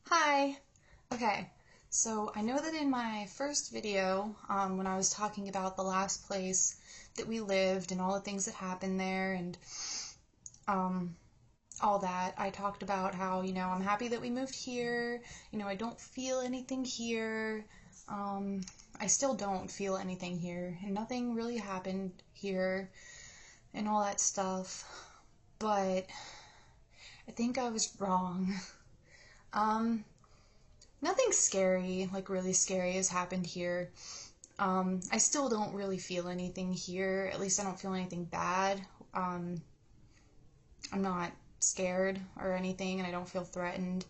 Hi! Okay, so I know that in my first video, when I was talking about the last place that we lived and all the things that happened there and um, all that, I talked about how, I'm happy that we moved here. I don't feel anything here. Um, I still don't feel anything here, and nothing really happened here and all that stuff, but I think I was wrong. Um, Nothing scary, like really scary, has happened here. I still don't really feel anything here. At least I don't feel anything bad. Um, I'm not scared or anything, and I don't feel threatened.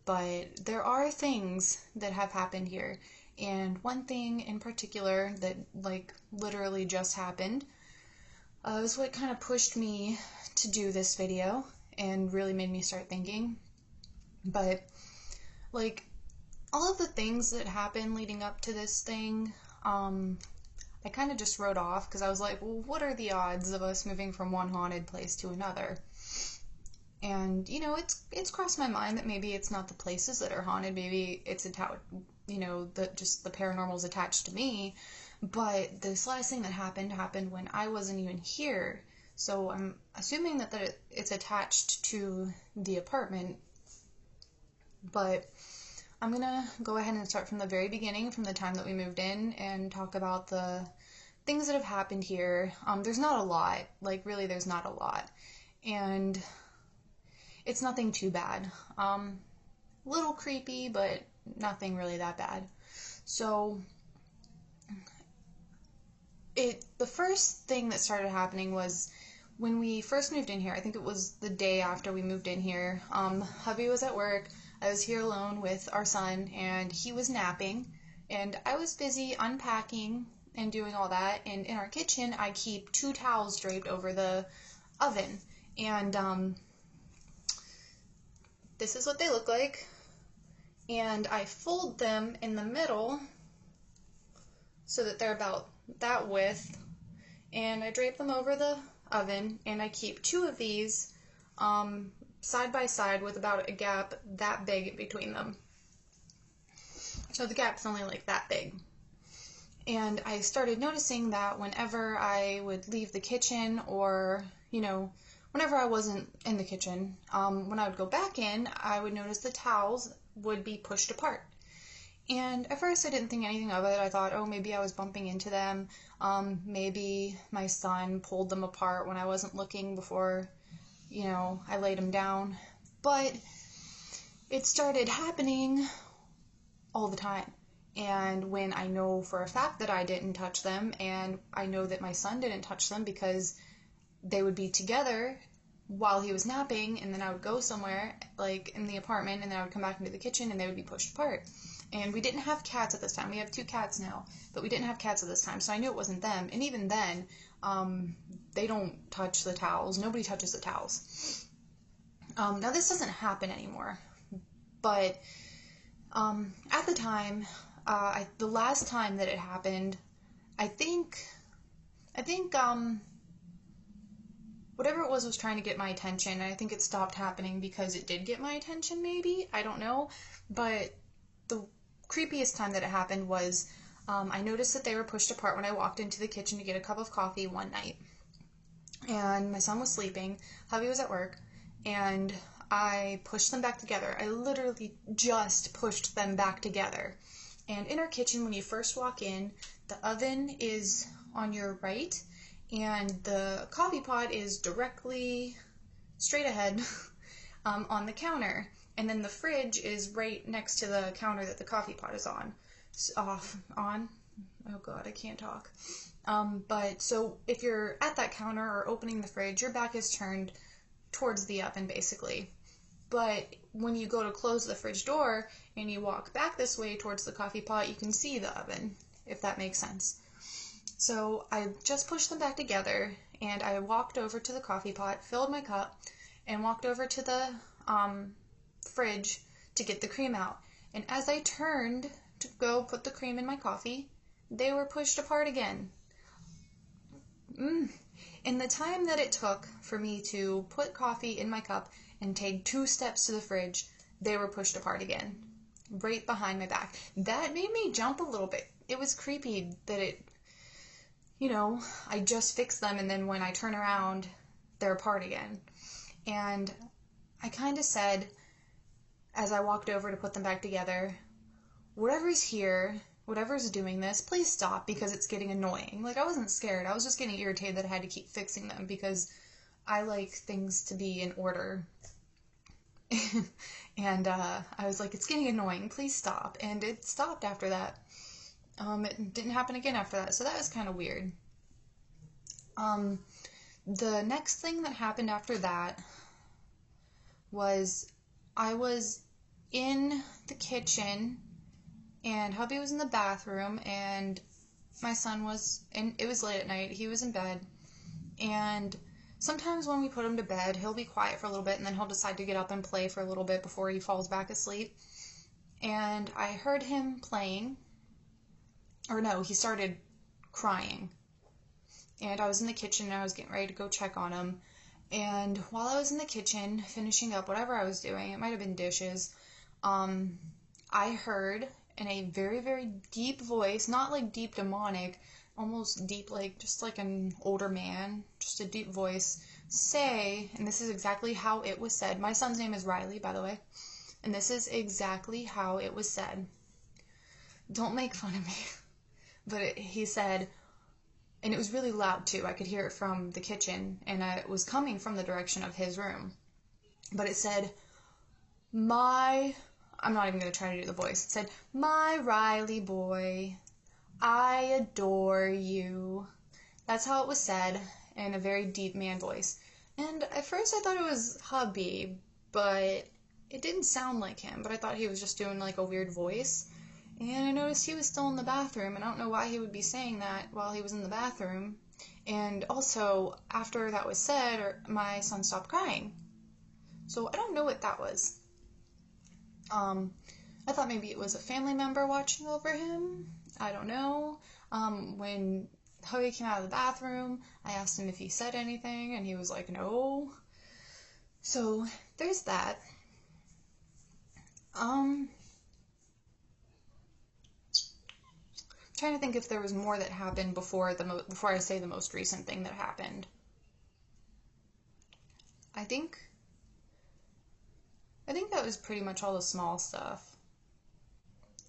But there are things that have happened here. And one thing in particular that, like, literally just happened was what kind of pushed me to do this video and really made me start thinking. But, like, all of the things that happened leading up to this thing, I kind of just wrote off because I was like, well, what are the odds of us moving from one haunted place to another? And it's crossed my mind that maybe it's not the places that are haunted, maybe it's that just the paranormal's attached to me. But this last thing that happened when I wasn't even here, so I'm assuming that it's attached to the apartment. But I'm gonna go ahead and start from the very beginning, from the time that we moved in, and talk about the things that have happened here. There's not a lot, like really there's not a lot, and it's nothing too bad. A little creepy, but nothing really that bad. So the first thing that started happening was when we first moved in here. I think it was the day after we moved in here. Hubby was at work. I was here alone with our son, and he was napping, and I was busy unpacking and doing all that. And in our kitchen, I keep two towels draped over the oven, and this is what they look like. And I fold them in the middle so that they're about that width, and I drape them over the oven, and I keep two of these side by side with about a gap that big between them. So the gap's only like that big. And I started noticing that whenever I would leave the kitchen, or, whenever I wasn't in the kitchen, when I would go back in, I would notice the towels would be pushed apart. And at first I didn't think anything of it. I thought, oh, maybe I was bumping into them. Maybe my son pulled them apart when I wasn't looking before, I laid them down. But it started happening all the time. And when I know for a fact that I didn't touch them, and I know that my son didn't touch them because they would be together while he was napping, and then I would go somewhere, like in the apartment, and then I would come back into the kitchen and they would be pushed apart. And we didn't have cats at this time. We have two cats now, but we didn't have cats at this time, so I knew it wasn't them. And even then, they don't touch the towels. Nobody touches the towels. Now this doesn't happen anymore, but at the time, the last time that it happened, I think, whatever it was trying to get my attention, and I think it stopped happening because it did get my attention, maybe? I don't know. But the creepiest time that it happened was, I noticed that they were pushed apart when I walked into the kitchen to get a cup of coffee one night. And my son was sleeping, hubby was at work, and I pushed them back together. I literally just pushed them back together. And in our kitchen, when you first walk in, the oven is on your right, and the coffee pot is directly straight ahead on the counter. And then the fridge is right next to the counter that the coffee pot is on. Oh God, I can't talk. But so if you're at that counter or opening the fridge, your back is turned towards the oven, basically. But when you go to close the fridge door and you walk back this way towards the coffee pot, you can see the oven, if that makes sense. So I just pushed them back together, and I walked over to the coffee pot, filled my cup, and walked over to the fridge to get the cream out. And as I turned to go put the cream in my coffee, they were pushed apart again. In the time that it took for me to put coffee in my cup and take 2 steps to the fridge, they were pushed apart again, right behind my back. That made me jump a little bit. It was creepy that I just fixed them, and then when I turn around, they're apart again. And I kind of said, as I walked over to put them back together, whatever's here, whatever's doing this, please stop, because it's getting annoying. Like, I wasn't scared. I was just getting irritated that I had to keep fixing them, because I like things to be in order. And I was like, it's getting annoying, please stop. And it stopped after that. It didn't happen again after that, so that was kind of weird. The next thing that happened after that was I was in the kitchen, and hubby was in the bathroom, and my son was, and it was late at night, he was in bed, and sometimes when we put him to bed, he'll be quiet for a little bit, and then he'll decide to get up and play for a little bit before he falls back asleep. And I heard him playing, or no, he started crying. And I was in the kitchen, and I was getting ready to go check on him. And while I was in the kitchen, finishing up whatever I was doing, it might have been dishes, I heard in a very, very deep voice, not like deep demonic, almost deep, like just like an older man, just a deep voice, say, and this is exactly how it was said. My son's name is Riley, by the way, and this is exactly how it was said. Don't make fun of me. But he said, and it was really loud too. I could hear it from the kitchen, and it was coming from the direction of his room. But it said, I'm not even going to try to do the voice. It said, "My Riley boy, I adore you." That's how it was said, in a very deep man voice. And at first I thought it was hubby, but it didn't sound like him. But I thought he was just doing like a weird voice. And I noticed he was still in the bathroom, and I don't know why he would be saying that while he was in the bathroom. And also, after that was said, my son stopped crying. So I don't know what that was. I thought maybe it was a family member watching over him. I don't know. When Huggy came out of the bathroom, I asked him if he said anything, and he was like, no. So there's that. Trying to think if there was more that happened before I say the most recent thing that happened. I think that was pretty much all the small stuff.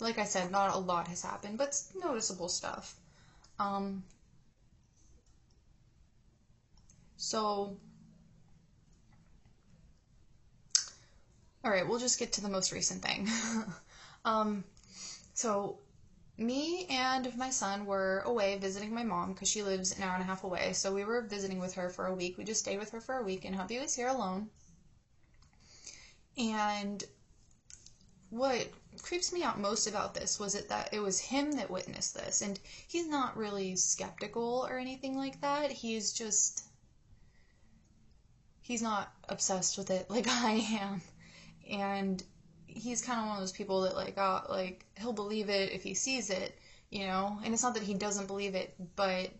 Like I said, not a lot has happened, but noticeable stuff. So, alright, we'll just get to the most recent thing. So, me and my son were away visiting my mom, because she lives an hour and a half away, so we were visiting with her for a week. We just stayed with her for a week, and hubby was here alone. And what creeps me out most about this was that it was him that witnessed this, and he's not really skeptical or anything like that. He's not obsessed with it like I am, and he's kind of one of those people that he'll believe it if he sees it, and it's not that he doesn't believe it, but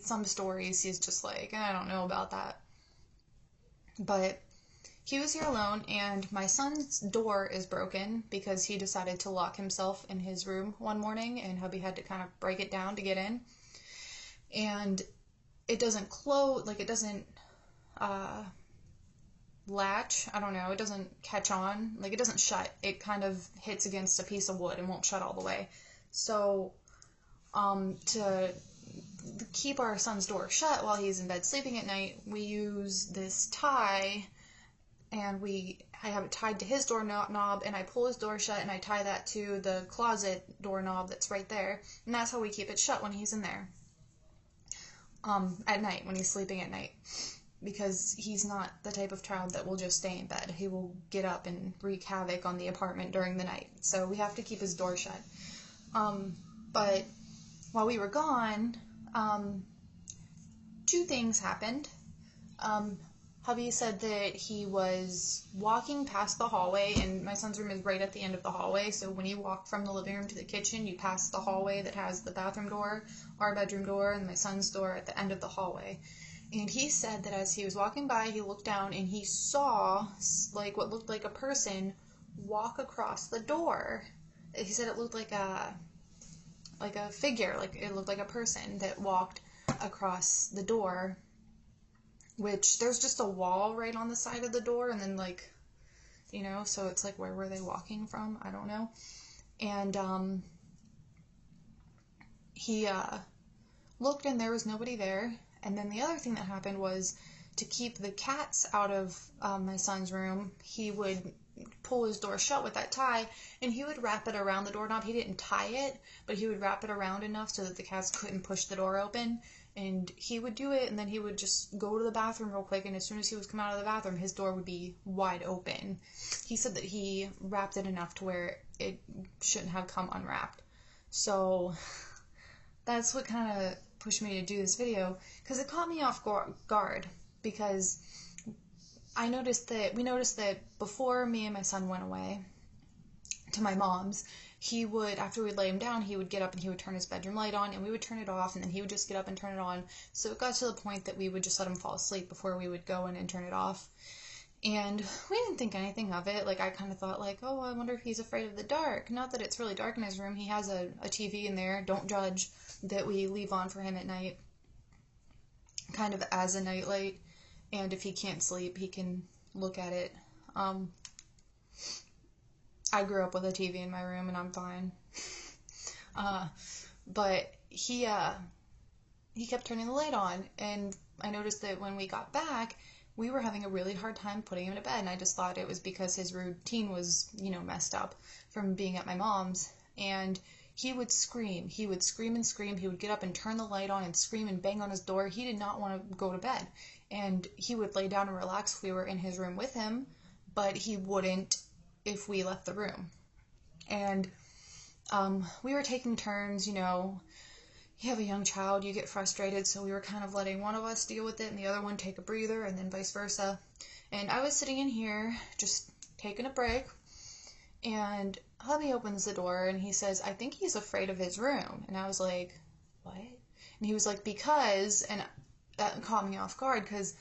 some stories he's just like, I don't know about that. But he was here alone, and my son's door is broken because he decided to lock himself in his room one morning, and hubby had to kind of break it down to get in. And it doesn't close, it doesn't latch, I don't know, it doesn't catch on, it doesn't shut. It kind of hits against a piece of wood and won't shut all the way. So, to keep our son's door shut while he's in bed sleeping at night, we use this tie, and I have it tied to his door knob, and I pull his door shut, and I tie that to the closet doorknob that's right there, and that's how we keep it shut when he's in there, at night, when he's sleeping at night, because he's not the type of child that will just stay in bed. He will get up and wreak havoc on the apartment during the night, so we have to keep his door shut. But while we were gone, two things happened. Hubby said that he was walking past the hallway, and my son's room is right at the end of the hallway, so when you walk from the living room to the kitchen, you pass the hallway that has the bathroom door, our bedroom door, and my son's door at the end of the hallway. And he said that as he was walking by, he looked down, and he saw, what looked like a person walk across the door. He said it looked like a figure, like it looked like a person that walked across the door, which there's just a wall right on the side of the door, and then like, you know, so it's like, where were they walking from? I don't know. And he looked, and there was nobody there. And then the other thing that happened was, to keep the cats out of my son's room, he would pull his door shut with that tie, and he would wrap it around the doorknob. He didn't tie it, but he would wrap it around enough so that the cats couldn't push the door open. And he would do it, and then he would just go to the bathroom real quick, and as soon as he was coming out of the bathroom, his door would be wide open. He said that he wrapped it enough to where it shouldn't have come unwrapped. So that's what kind of pushed me to do this video, because it caught me off guard, because we noticed that before me and my son went away to my mom's, he would, after we'd lay him down, he would get up and he would turn his bedroom light on, and we would turn it off, and then he would just get up and turn it on. So it got to the point that we would just let him fall asleep before we would go in and turn it off. And we didn't think anything of it. Like, I kind of thought, like, oh, I wonder if he's afraid of the dark. Not that it's really dark in his room. He has a TV in there, don't judge, that we leave on for him at night, kind of as a nightlight. And if he can't sleep, he can look at it. I grew up with a TV in my room, and I'm fine. But he kept turning the light on, and I noticed that when we got back, we were having a really hard time putting him to bed, and I just thought it was because his routine was, you know, messed up from being at my mom's. And he would scream. He would scream and scream. He would get up and turn the light on and scream and bang on his door. He did not want to go to bed. And he would lay down and relax if we were in his room with him, but he wouldn't if we left the room. And we were taking turns, you know. You have a young child, you get frustrated, so we were kind of letting one of us deal with it and the other one take a breather, and then vice versa. And I was sitting in here, just taking a break, and hubby opens the door, and he says, I think he's afraid of his room. And I was like, what? And he was like, because, and that caught me off guard, because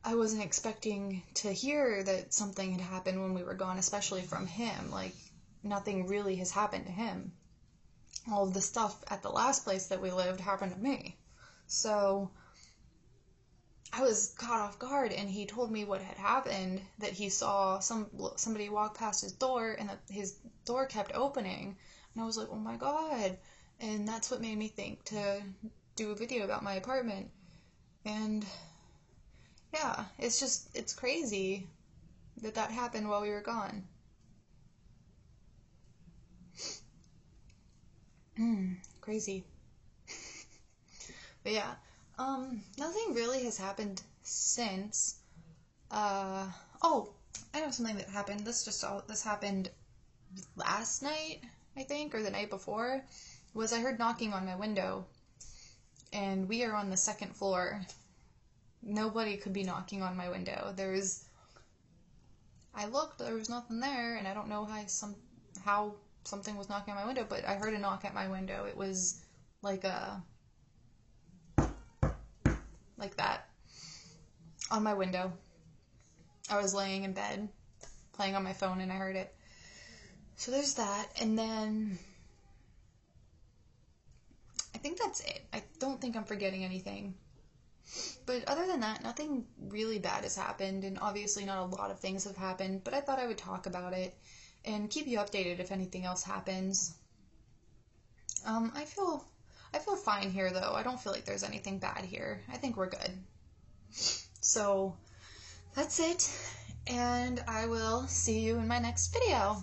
I wasn't expecting to hear that something had happened when we were gone, especially from him. Like, nothing really has happened to him. All of the stuff at the last place that we lived happened to me. So I was caught off guard, and he told me what had happened, that he saw somebody walk past his door, and that his door kept opening. And I was like, oh my God. And that's what made me think to do a video about my apartment. And yeah, it's crazy that happened while we were gone. Crazy. But yeah, nothing really has happened since. Oh, I know something that happened. This happened last night, I think, or the night before, was I heard knocking on my window, and we are on the second floor. Nobody could be knocking on my window. I looked, there was nothing there, and I don't know how something was knocking on my window, but I heard a knock at my window. It was like that on my window. I was laying in bed playing on my phone, and I heard it. So there's that. And then I think that's it. I don't think I'm forgetting anything. But other than that, nothing really bad has happened, and obviously not a lot of things have happened, but I thought I would talk about it and keep you updated if anything else happens. I feel fine here, though. I don't feel like there's anything bad here. I think we're good. So that's it, and I will see you in my next video.